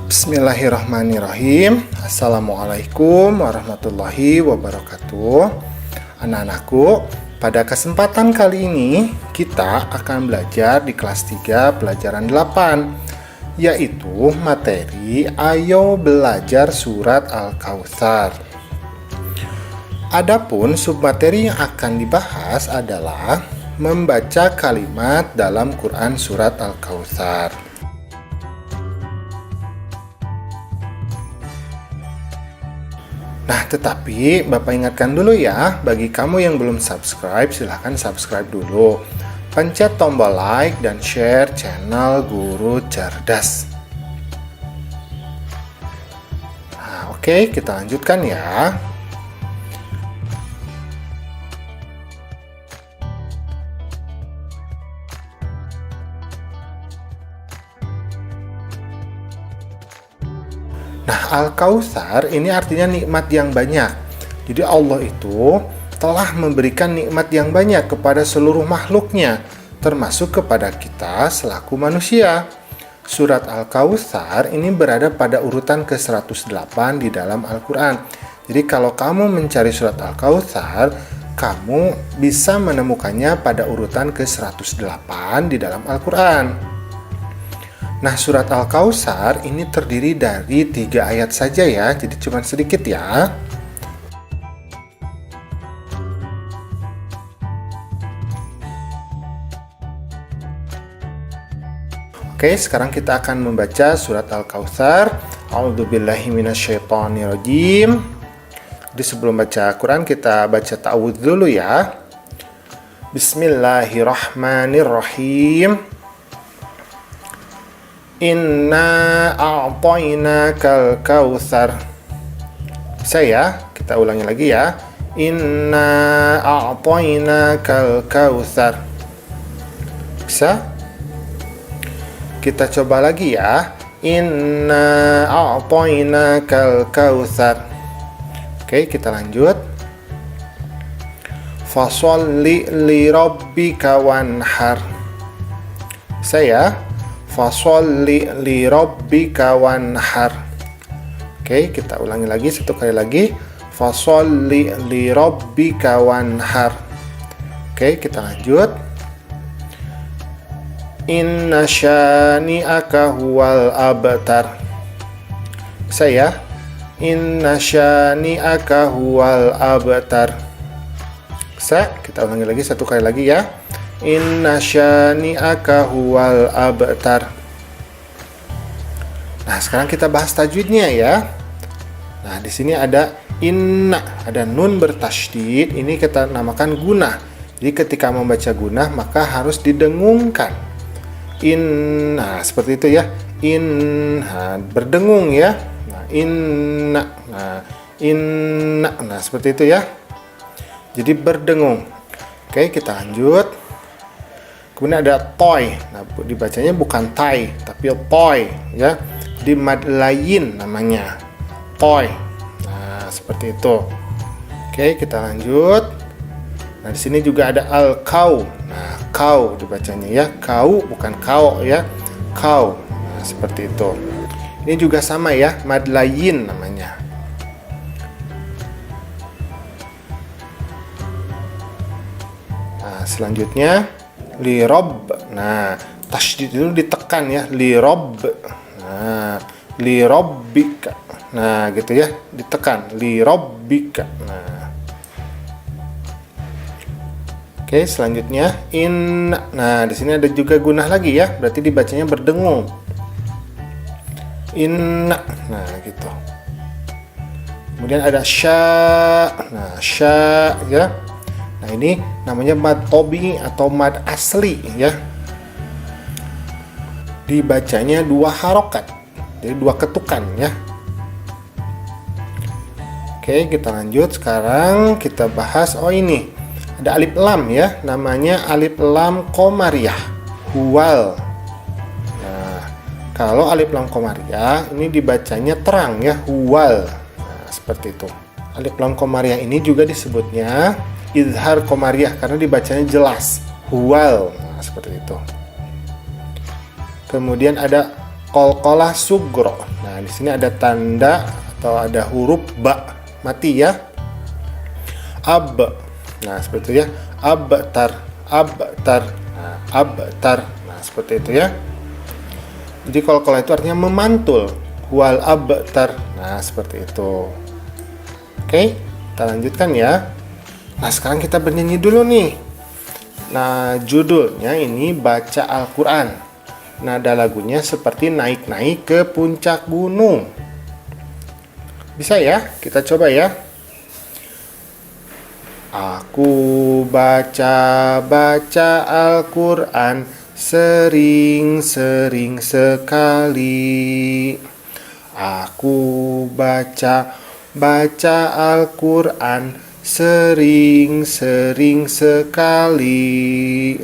Bismillahirrahmanirrahim. Assalamualaikum warahmatullahi wabarakatuh. Anak-anakku, pada kesempatan kali ini kita akan belajar di kelas 3 pelajaran 8, yaitu materi Ayo Belajar Surat Al-Kautsar. Adapun submateri yang akan dibahas adalah membaca kalimat dalam Quran Surat Al-Kautsar. Nah, tetapi Bapak ingatkan dulu ya, bagi kamu yang belum subscribe, silahkan subscribe dulu. Pencet tombol like dan share channel Guru Cerdas. Nah, oke, kita lanjutkan ya. Nah, Al-Kautsar ini artinya nikmat yang banyak. Jadi Allah itu telah memberikan nikmat yang banyak kepada seluruh makhluknya, termasuk kepada kita selaku manusia. Surat Al-Kautsar ini berada pada urutan ke-108 di dalam Al-Quran. Jadi kalau kamu mencari surat Al-Kautsar, kamu bisa menemukannya pada urutan ke-108 di dalam Al-Quran. Nah, surat Al-Kautsar ini terdiri dari 3 ayat saja ya, jadi cuma sedikit ya. Oke, sekarang kita akan membaca surat Al-Kautsar. A'udzubillahi minasyaitonirrajim. Jadi sebelum baca Quran, kita baca ta'awudz dulu ya. Bismillahirrahmanirrahim. Inna a'tainakal kautsar. Bisa ya? Kita ulangi lagi ya. Inna a'tainakal kautsar. Bisa? Kita coba lagi ya. Inna a'tainakal kautsar. Oke, kita lanjut. Fasholli li rabbika wanhar. Bisa ya? Fasholli li rabbika wanhar. Oke, kita ulangi lagi satu kali lagi. Fasholli li rabbika wanhar. Oke, kita lanjut. Inna syani'aka huwal abtar. Bisa ya? Inna syani'aka huwal abtar. Bisa? Kita ulangi lagi satu kali lagi ya. Inna syani'aka huwal abtar. Nah, sekarang kita bahas tajwidnya ya. Nah, di sini ada inna, ada nun bertasydid, ini kita namakan gunah. Jadi ketika membaca gunah maka harus didengungkan. Inna, seperti itu ya. Inna, berdengung ya. Nah, inna. Nah, inna. Nah, seperti itu ya. Jadi berdengung. Oke, kita lanjut. Kemudian ada toy. Nah, dibacanya bukan tai, tapi toy ya. Di mad lain namanya. Toy. Nah, seperti itu. Oke, kita lanjut. Nah, di sini juga ada al-kau. Nah, kau dibacanya ya. Kau bukan kau ya. Kau. Nah, seperti itu. Ini juga sama ya, mad lain namanya. Nah, selanjutnya li rob. Nah, tasydid itu ditekan ya, li rob. Nah, li robbika. Nah, gitu ya, ditekan, li robbika. Nah, oke, selanjutnya inna. Nah, di sini ada juga gunah lagi ya, berarti dibacanya berdengung. Inna. Nah, gitu. Kemudian ada sya. Nah, sya ya. Nah, ini namanya mad tobi atau mad asli ya. Dibacanya 2 harokat, jadi 2 ketukan ya. Oke, kita lanjut. Sekarang kita bahas, ini ada alif lam ya, namanya alif lam qomariyah, huwal. Nah, kalau alif lam qomariyah ini dibacanya terang ya, huwal. Nah, seperti itu. Alif lam qomariyah ini juga disebutnya izhar qomariyah karena dibacanya jelas, huwal. Nah, seperti itu. Kemudian ada Qalqalah sugro. Nah, di sini ada tanda atau ada huruf ba mati ya. Ab. Nah, seperti itu ya. Abtar, abtar. Nah, abtar. Nah, seperti itu ya. Jadi qalqalah itu artinya memantul. Wal abtar. Nah, seperti itu. Oke, kita lanjutkan ya. Nah, sekarang kita bernyanyi dulu nih. Nah, judulnya ini baca Al-Quran. Nada lagunya seperti naik-naik ke puncak gunung. Bisa ya? Kita coba ya. Aku baca Al-Quran sering-sering sekali. Aku baca Al-Quran sering-sering sekali.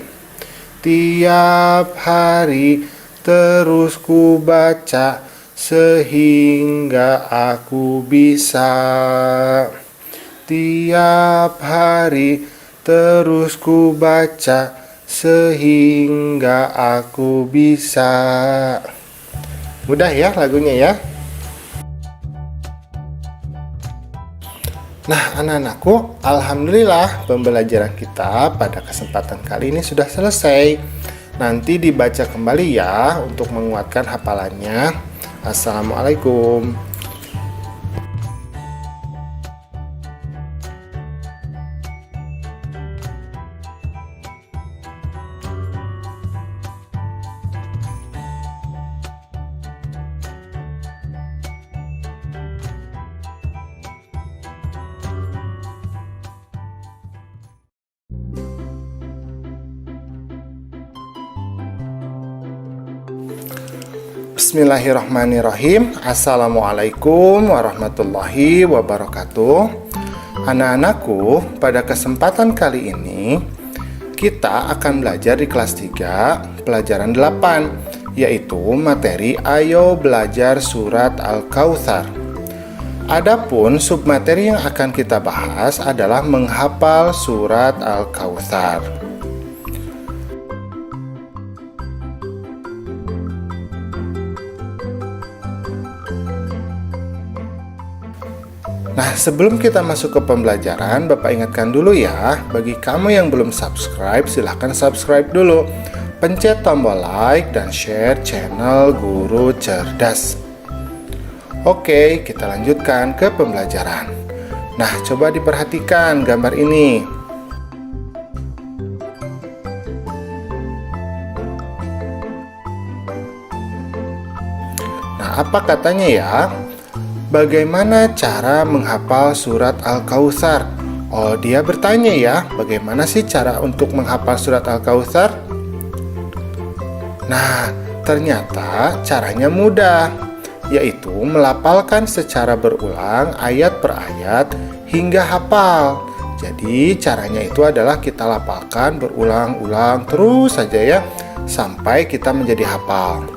Tiap hari terus ku baca sehingga aku bisa. Tiap hari terus ku baca sehingga aku bisa. Mudah ya lagunya ya. Nah, anak-anakku, alhamdulillah pembelajaran kita pada kesempatan kali ini sudah selesai. Nanti dibaca kembali ya untuk menguatkan hafalannya. Assalamualaikum. Bismillahirrahmanirrahim. Assalamualaikum warahmatullahi wabarakatuh. Anak-anakku, pada kesempatan kali ini kita akan belajar di kelas 3 pelajaran 8, yaitu materi Ayo Belajar Surat Al-Kautsar. Adapun submateri yang akan kita bahas adalah menghafal surat Al-Kautsar. Nah, sebelum kita masuk ke pembelajaran, Bapak ingatkan dulu ya, bagi kamu yang belum subscribe, silahkan subscribe dulu. Pencet tombol like dan share channel Guru Cerdas. Oke, kita lanjutkan ke pembelajaran. Nah, coba diperhatikan gambar ini. Nah, apa katanya ya? Bagaimana cara menghafal surat Al-Kautsar? Oh, dia bertanya ya, bagaimana sih cara untuk menghafal surat Al-Kautsar? Nah, ternyata caranya mudah, yaitu melafalkan secara berulang ayat per ayat hingga hafal. Jadi, caranya itu adalah kita lafalkan berulang-ulang terus saja ya, sampai kita menjadi hafal.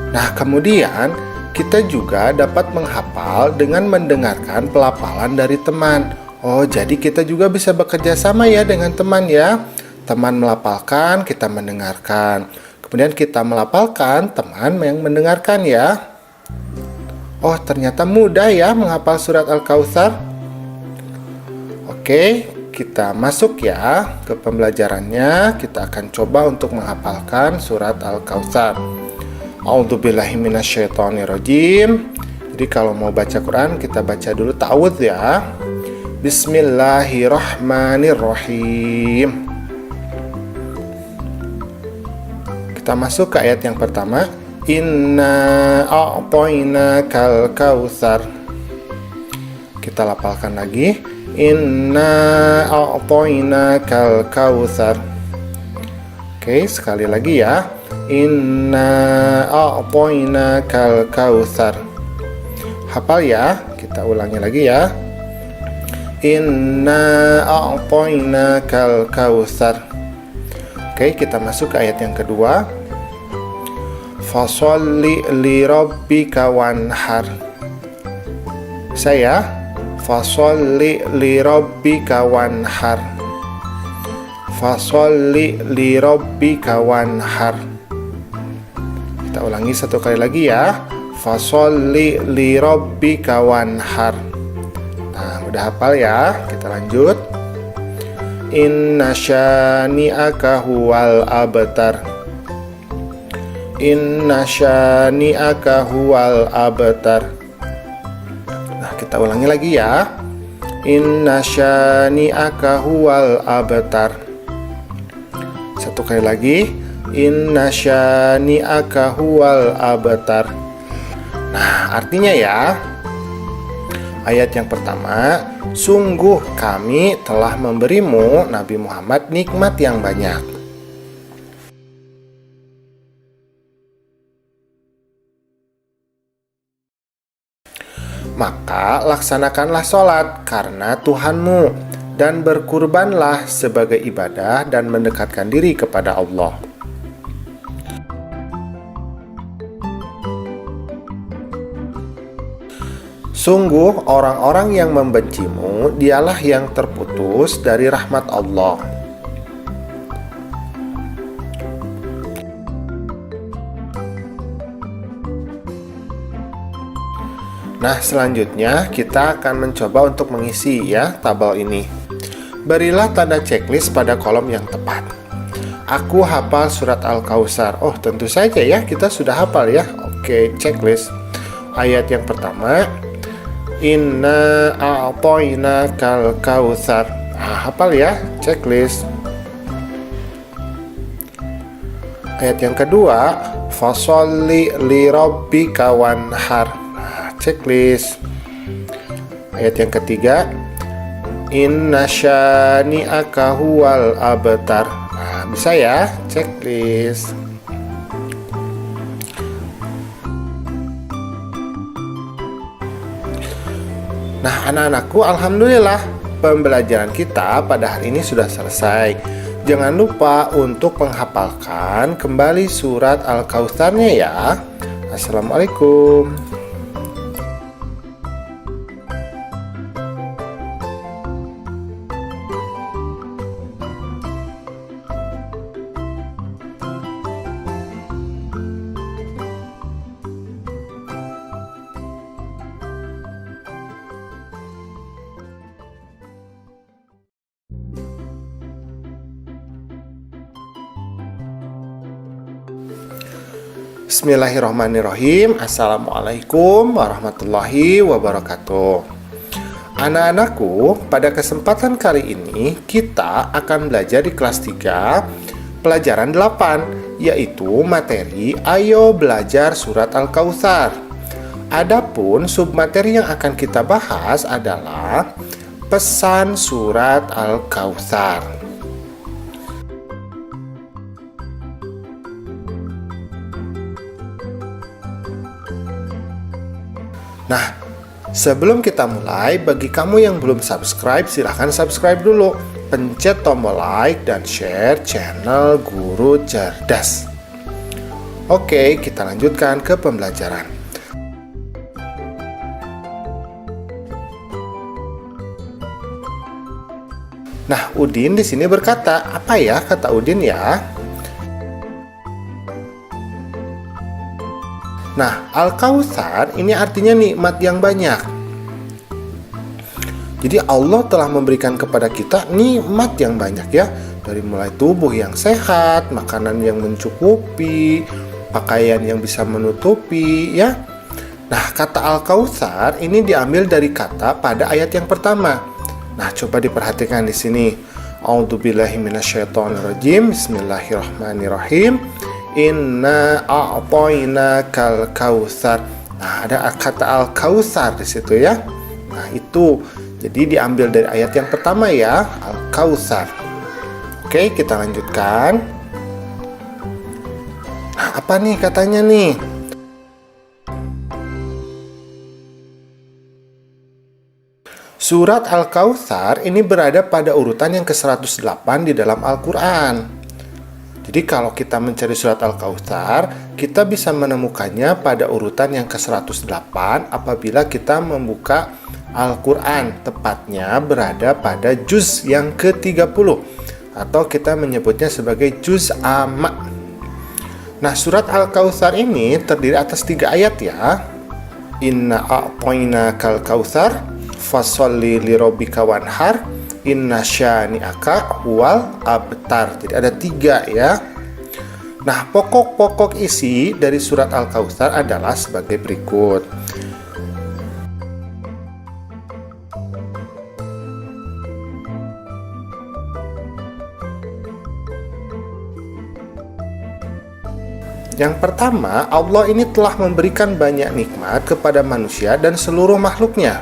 Nah, kemudian kita juga dapat menghafal dengan mendengarkan pelafalan dari teman. Oh, jadi kita juga bisa bekerja sama ya dengan teman ya. Teman melafalkan, kita mendengarkan. Kemudian kita melafalkan, teman yang mendengarkan ya. Oh, ternyata mudah ya menghafal surat Al-Kautsar. Oke, kita masuk ya ke pembelajarannya. Kita akan coba untuk menghafalkan surat Al-Kautsar. A'udzubillahi minasyaitonirrajim. Jadi kalau mau baca Quran kita baca dulu ta'awudz ya. Bismillahirrahmanirrahim. Kita masuk ke ayat yang pertama. Inna a'tainakal kautsar. Kita lafalkan lagi. Inna a'tainakal kautsar. Oke, sekali lagi ya. Inna a'tainakal kautsar. Hafal ya, kita ulangi lagi ya. Inna a'tainakal kautsar. Oke, kita masuk ke ayat yang kedua. Fasholli li rabbika wanhar. Saya Fasholli lirabbika wanhar. Fasholli lirabbika wanhar. Kita ulangi satu kali lagi ya. Fasholli lirabbika wanhar. Nah, udah hafal ya? Kita lanjut. Inna syani'aka huwal abtar. Inna syani'aka huwal abtar. Nah, kita ulangi lagi ya. Inna syani'aka huwal abtar. Satu kali lagi. Inna syani'aka huwal abtar. Nah, artinya ya, ayat yang pertama, sungguh kami telah memberimu, Nabi Muhammad, nikmat yang banyak. Maka laksanakanlah sholat karena Tuhanmu, dan berkurbanlah sebagai ibadah dan mendekatkan diri kepada Allah. Sungguh orang-orang yang membencimu dialah yang terputus dari rahmat Allah. Nah, selanjutnya kita akan mencoba untuk mengisi ya tabel ini. Berilah tanda checklist pada kolom yang tepat. Aku hafal surat Al-Kautsar. Oh, tentu saja ya, kita sudah hafal ya. Oke, checklist. Ayat yang pertama, Inna a'toinakal kautsar. Nah, hafal ya, checklist. Ayat yang kedua, Fasholli lirabbika wanhar. Nah, checklist. Ayat yang ketiga, Inna syani'aka huwal abtar. Nah, bisa ya, checklist. Nah, anak-anakku, alhamdulillah pembelajaran kita pada hari ini sudah selesai. Jangan lupa untuk menghafalkan kembali surat Al-Kautsarnya ya. Assalamualaikum. Bismillahirrahmanirrahim. Assalamualaikum warahmatullahi wabarakatuh. Anak-anakku, pada kesempatan kali ini kita akan belajar di kelas 3 pelajaran 8, yaitu materi Ayo Belajar Surat Al-Kautsar. Adapun submateri yang akan kita bahas adalah pesan surat Al-Kautsar. Nah, sebelum kita mulai, bagi kamu yang belum subscribe, silahkan subscribe dulu. Pencet tombol like dan share channel Guru Cerdas. Oke, kita lanjutkan ke pembelajaran. Nah, Udin di sini berkata, apa ya kata Udin ya? Nah, Al-Kautsar ini artinya nikmat yang banyak. Jadi Allah telah memberikan kepada kita nikmat yang banyak ya. Dari mulai tubuh yang sehat, makanan yang mencukupi, pakaian yang bisa menutupi ya. Nah, kata Al-Kautsar ini diambil dari kata pada ayat yang pertama. Nah, coba diperhatikan di sini. A'udzubillahi minasyaitonirrajim. Bismillahirrahmanirrahim. Inna a'toinakal kautsar. Nah, ada kata Al-Kautsar di situ ya. Nah, itu. Jadi diambil dari ayat yang pertama ya, Al-Kautsar. Oke, kita lanjutkan. Nah, apa nih katanya nih? Surat Al-Kautsar ini berada pada urutan yang ke-108 di dalam Al-Quran. Jadi kalau kita mencari surat Al-Kautsar, kita bisa menemukannya pada urutan yang ke-108 apabila kita membuka Al-Quran, tepatnya berada pada juz yang ke-30 atau kita menyebutnya sebagai juz amma. Nah, surat Al-Kautsar ini terdiri atas 3 ayat ya. Inna a'tainakal kautsar fasholli lirabbika wanhar inna syani'aka huwal abtar. Jadi ada 3 ya. Nah, pokok-pokok isi dari surat Al-Kautsar adalah sebagai berikut. Yang pertama, Allah ini telah memberikan banyak nikmat kepada manusia dan seluruh makhluknya.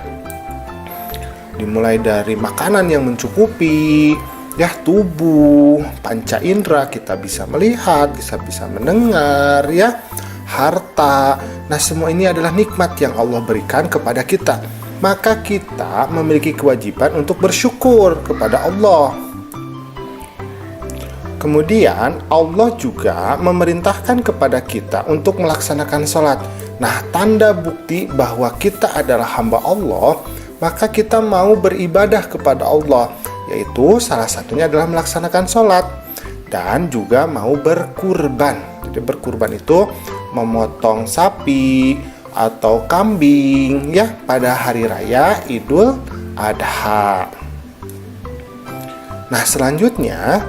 Dimulai dari makanan yang mencukupi, ya, tubuh, panca indera, kita bisa melihat, bisa mendengar, ya, harta. Nah, semua ini adalah nikmat yang Allah berikan kepada kita. Maka kita memiliki kewajiban untuk bersyukur kepada Allah. Kemudian Allah juga memerintahkan kepada kita untuk melaksanakan sholat. Nah, tanda bukti bahwa kita adalah hamba Allah, maka kita mau beribadah kepada Allah, yaitu salah satunya adalah melaksanakan sholat dan juga mau berkurban. Jadi berkurban itu memotong sapi atau kambing ya pada hari raya Idul Adha. Nah, selanjutnya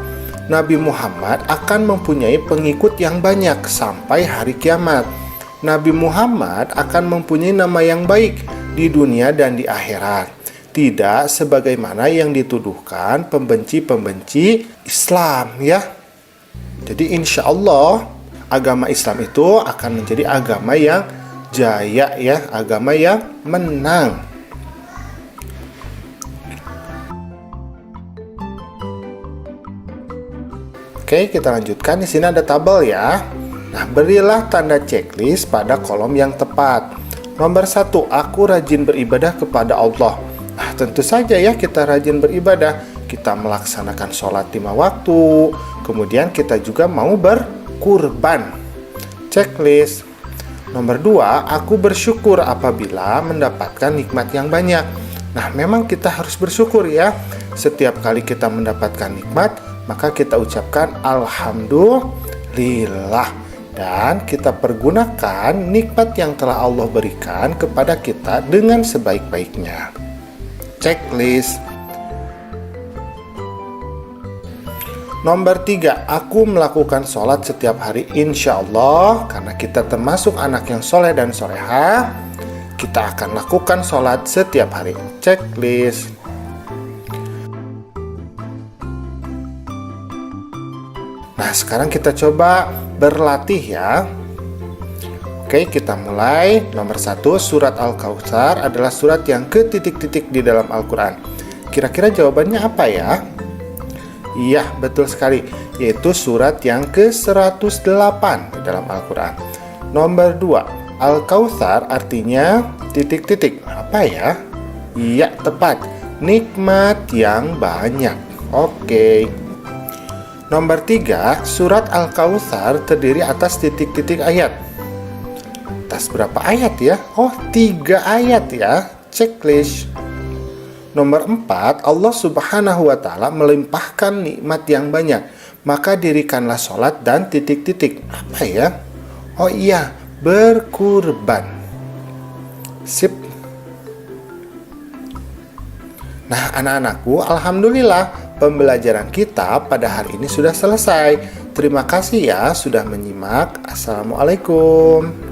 Nabi Muhammad akan mempunyai pengikut yang banyak sampai hari kiamat. Nabi Muhammad akan mempunyai nama yang baik di dunia dan di akhirat. Tidak sebagaimana yang dituduhkan pembenci-pembenci Islam ya. Jadi insya Allah agama Islam itu akan menjadi agama yang jaya ya, agama yang menang. Oke, kita lanjutkan. Di sini ada tabel ya. Nah, berilah tanda checklist pada kolom yang tepat. Nomor 1, aku rajin beribadah kepada Allah. Nah, tentu saja ya kita rajin beribadah. Kita melaksanakan sholat 5 waktu. Kemudian kita juga mau berkurban. Checklist. Nomor 2, aku bersyukur apabila mendapatkan nikmat yang banyak. Nah, memang kita harus bersyukur ya. Setiap kali kita mendapatkan nikmat, maka kita ucapkan Alhamdulillah dan kita pergunakan nikmat yang telah Allah berikan kepada kita dengan sebaik-baiknya. Checklist. Nomor 3, aku melakukan sholat setiap hari insya Allah. Karena kita termasuk anak yang soleh dan soleha, kita akan lakukan sholat setiap hari. Checklist. Nah, sekarang kita coba berlatih ya. Oke, kita mulai. Nomor 1, surat Al-Kautsar adalah surat yang ke-titik-titik di dalam Al-Quran. Kira-kira jawabannya apa ya? Iya, betul sekali. Yaitu surat yang ke-108 di dalam Al-Quran. Nomor 2, Al-Kautsar artinya titik-titik. Apa ya? Iya, tepat. Nikmat yang banyak. Oke. Nomor 3, surat Al-Kautsar terdiri atas titik-titik ayat. Atas berapa ayat ya? Oh, 3 ayat ya. Checklist. Nomor 4, Allah Subhanahu wa Ta'ala melimpahkan nikmat yang banyak. Maka dirikanlah sholat dan titik-titik. Apa ya? Oh iya, berkurban. Sip. Nah, anak-anakku, alhamdulillah pembelajaran kita pada hari ini sudah selesai. Terima kasih ya sudah menyimak. Assalamualaikum.